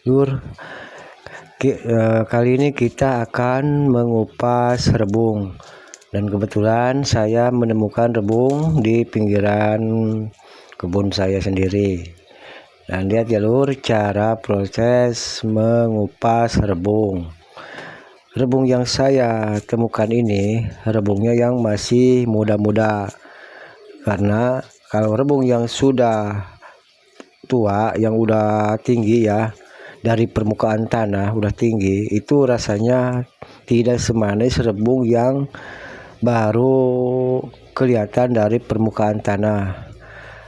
Lur, kali ini kita akan mengupas rebung, dan kebetulan saya menemukan rebung di pinggiran kebun saya sendiri. Dan lihat ya Lur, cara proses mengupas rebung. Rebung yang saya temukan ini rebungnya yang masih muda-muda, karena kalau rebung yang sudah tua, yang udah tinggi ya, dari permukaan tanah udah tinggi, itu rasanya tidak semanis rebung yang baru kelihatan dari permukaan tanah.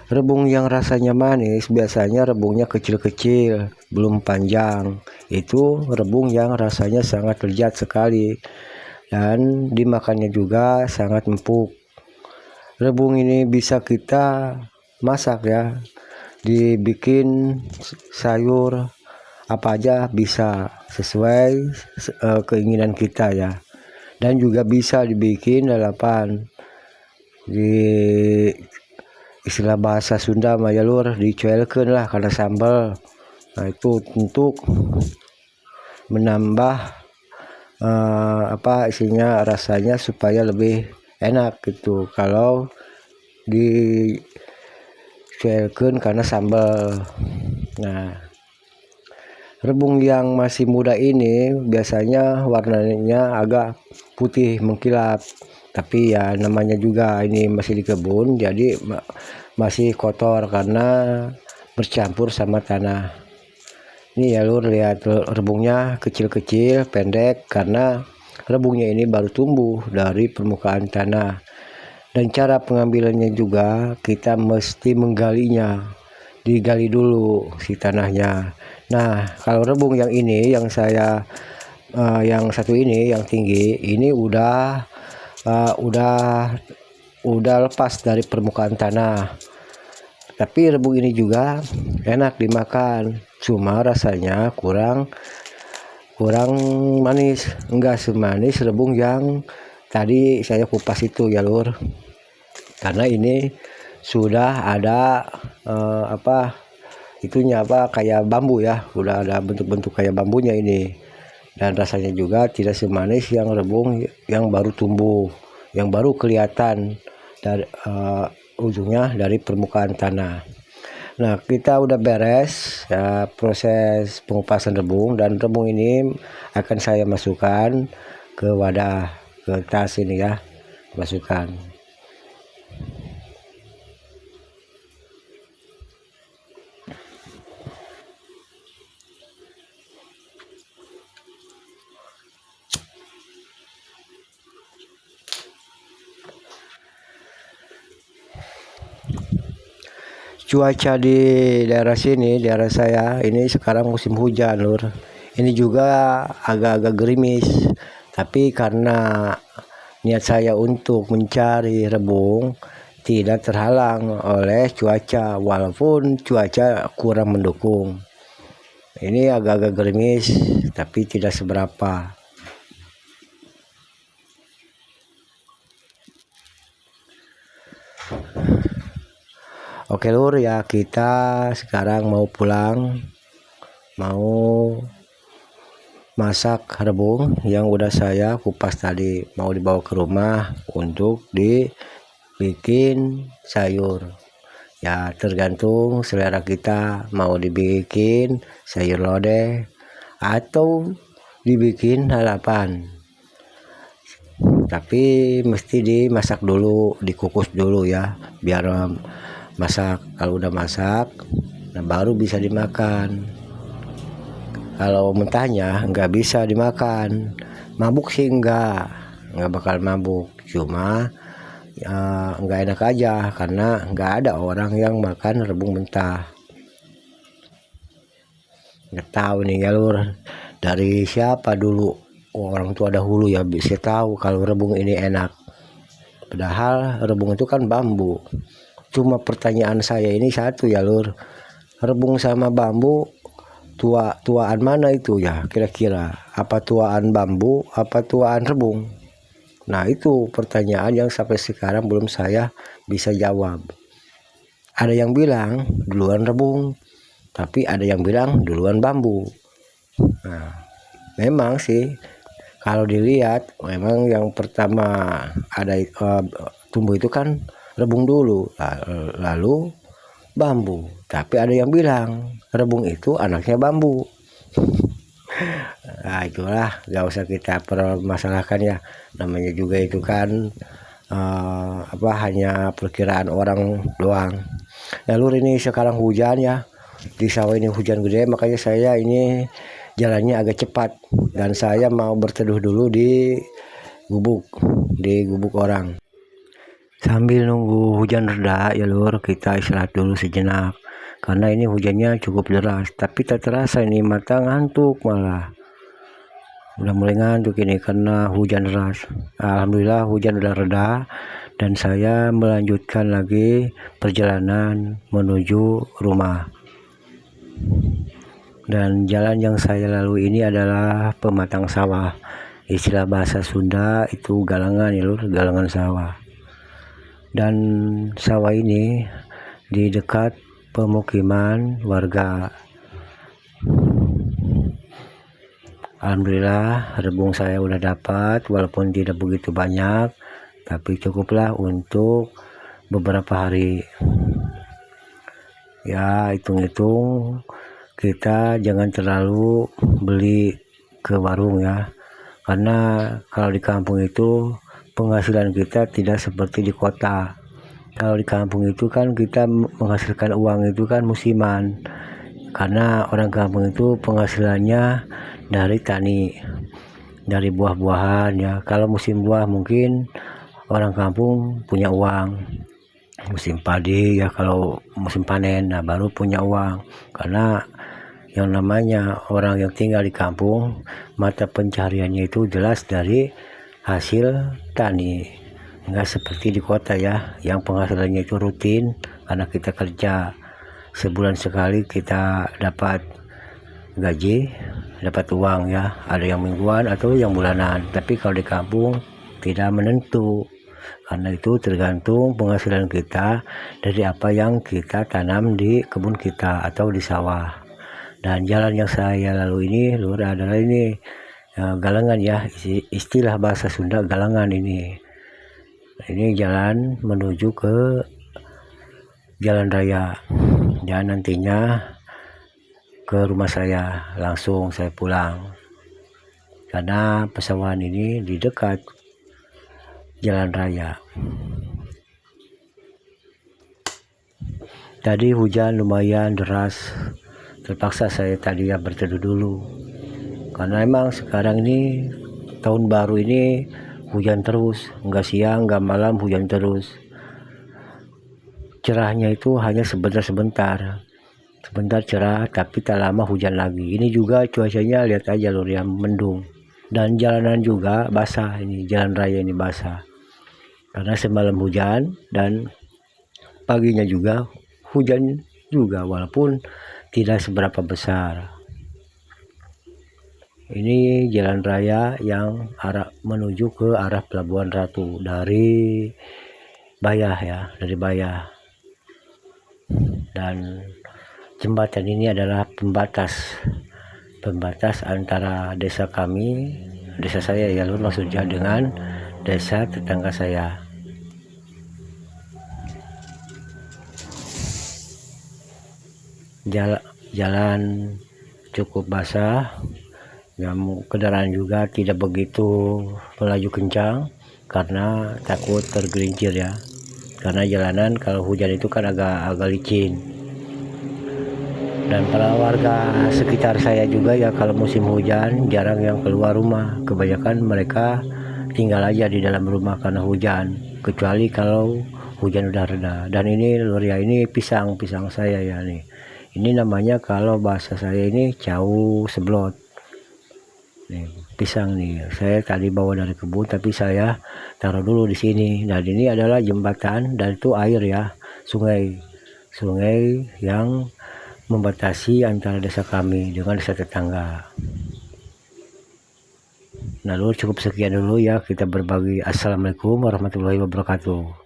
Rebung yang rasanya manis biasanya rebungnya kecil-kecil, belum panjang. Itu rebung yang rasanya sangat lezat sekali, dan dimakannya juga sangat empuk. Rebung ini bisa kita masak ya, dibikin sayur apa aja bisa, sesuai keinginan kita ya. Dan juga bisa dibikin lalapan, di istilah bahasa Sunda mah ya Lur, dicuelkeun lah karena sambal. Nah itu untuk menambah isinya, rasanya supaya lebih enak gitu kalau dicuelkeun karena sambal. Nah, rebung yang masih muda ini biasanya warnanya agak putih mengkilap, tapi ya namanya juga ini masih di kebun, jadi masih kotor karena bercampur sama tanah. Ini ya Lur, lihat rebungnya kecil-kecil, pendek, karena rebungnya ini baru tumbuh dari permukaan tanah. Dan cara pengambilannya juga kita mesti menggalinya, digali dulu si tanahnya. Nah kalau rebung yang ini, yang saya yang satu ini yang tinggi ini udah lepas dari permukaan tanah, tapi rebung ini juga enak dimakan, cuma rasanya kurang manis, enggak semanis rebung yang tadi saya kupas itu ya Lur. Karena ini sudah ada kayak bambu ya, udah ada bentuk-bentuk kayak bambunya ini, dan rasanya juga tidak semanis yang rebung yang baru tumbuh, yang baru kelihatan dari ujungnya dari permukaan tanah. Nah kita udah beres ya proses pengupasan rebung, dan rebung ini akan saya masukkan ke wadah, ke tas ini ya, masukkan. Cuaca di daerah sini, daerah saya ini sekarang musim hujan Lur. Ini juga agak-agak gerimis, tapi karena niat saya untuk mencari rebung tidak terhalang oleh cuaca, walaupun cuaca kurang mendukung. Ini agak-agak gerimis tapi tidak seberapa. Oke Lur ya, kita sekarang mau pulang, mau masak rebung yang udah saya kupas tadi, mau dibawa ke rumah untuk dibikin sayur ya, tergantung selera kita, mau dibikin sayur lodeh atau dibikin lalapan, tapi mesti dimasak dulu, dikukus dulu ya, biar masak. Kalau udah masak, nah baru bisa dimakan. Kalau mentahnya nggak bisa dimakan. Mabuk sih nggak bakal mabuk, cuma nggak enak aja karena nggak ada orang yang makan rebung mentah. Nggak tahu nih ya Lur, dari siapa dulu orang tua dahulu ya bisa tahu kalau rebung ini enak, padahal rebung itu kan bambu. Cuma pertanyaan saya ini satu ya Lur, rebung sama bambu tuaan mana itu ya kira-kira? Apa tuaan bambu, apa tuaan rebung? Nah itu pertanyaan yang sampai sekarang belum saya bisa jawab. Ada yang bilang duluan rebung, tapi ada yang bilang duluan bambu. Nah, memang sih kalau dilihat memang yang pertama ada tumbuh itu kan rebung dulu, lalu bambu. Tapi ada yang bilang rebung itu anaknya bambu. Nah itulah, gak usah kita permasalahkan ya, namanya juga itu kan hanya perkiraan orang doang. Lalu ini sekarang hujan ya, di sawah ini hujan gede, makanya saya ini jalannya agak cepat dan saya mau berteduh dulu di gubuk orang. Sambil nunggu hujan reda ya lur, kita istirahat dulu sejenak. Karena ini hujannya cukup deras, tapi tak terasa ini mata ngantuk malah. Udah mulai ngantuk ini karena hujan deras. Alhamdulillah hujan udah reda dan saya melanjutkan lagi perjalanan menuju rumah. Dan jalan yang saya lalui ini adalah pematang sawah. Istilah bahasa Sunda itu galangan ya lur, galangan sawah. Dan sawah ini di dekat pemukiman warga. Alhamdulillah rebung saya udah dapat, walaupun tidak begitu banyak, tapi cukuplah untuk beberapa hari. Ya hitung-hitung kita jangan terlalu beli ke warung ya, karena kalau di kampung itu penghasilan kita tidak seperti di kota. Kalau di kampung itu kan kita menghasilkan uang itu kan musiman, karena orang kampung itu penghasilannya dari tani, dari buah-buahan ya. Kalau musim buah mungkin orang kampung punya uang, musim padi ya, kalau musim panen nah baru punya uang. Karena yang namanya orang yang tinggal di kampung, mata pencahariannya itu jelas dari hasil tani, enggak seperti di kota ya, yang penghasilannya itu rutin karena kita kerja sebulan sekali kita dapat gaji, dapat uang ya, ada yang mingguan atau yang bulanan. Tapi kalau di kampung tidak menentu, karena itu tergantung penghasilan kita dari apa yang kita tanam di kebun kita atau di sawah. Dan jalan yang saya lalu ini lur adalah ini galangan ya, istilah bahasa Sunda galangan ini jalan menuju ke jalan raya dan nantinya ke rumah saya, langsung saya pulang karena pesawahan ini di dekat jalan raya. Tadi hujan lumayan deras, terpaksa saya tadi ya berteduh dulu karena emang sekarang ini tahun baru ini hujan terus, enggak siang enggak malam, hujan terus. Cerahnya itu hanya sebentar cerah, tapi tak lama hujan lagi. Ini juga cuacanya lihat aja lur yang mendung, dan jalanan juga basah, ini jalan raya ini basah karena semalam hujan dan paginya juga hujan juga, walaupun tidak seberapa besar. Ini jalan raya yang menuju ke arah Pelabuhan Ratu dari Bayah ya, dari Bayah. Dan jembatan ini adalah pembatas antara desa kami, desa saya ya lur maksudnya, dengan desa tetangga saya. Jalan cukup basah, kendaraan juga tidak begitu melaju kencang karena takut tergelincir ya, karena jalanan kalau hujan itu kan agak licin. Dan para warga sekitar saya juga ya, kalau musim hujan jarang yang keluar rumah, kebanyakan mereka tinggal aja di dalam rumah karena hujan, kecuali kalau hujan udah reda. Dan ini lur ya, ini pisang saya ya nih, ini namanya kalau bahasa saya ini cau seblot nih, pisang nih saya tadi bawa dari kebun tapi saya taruh dulu di sini. Dan ini adalah jembatan dan itu air ya, sungai yang membatasi antara desa kami dengan desa tetangga. Nah lur, cukup sekian dulu ya kita berbagi. Assalamualaikum warahmatullahi wabarakatuh.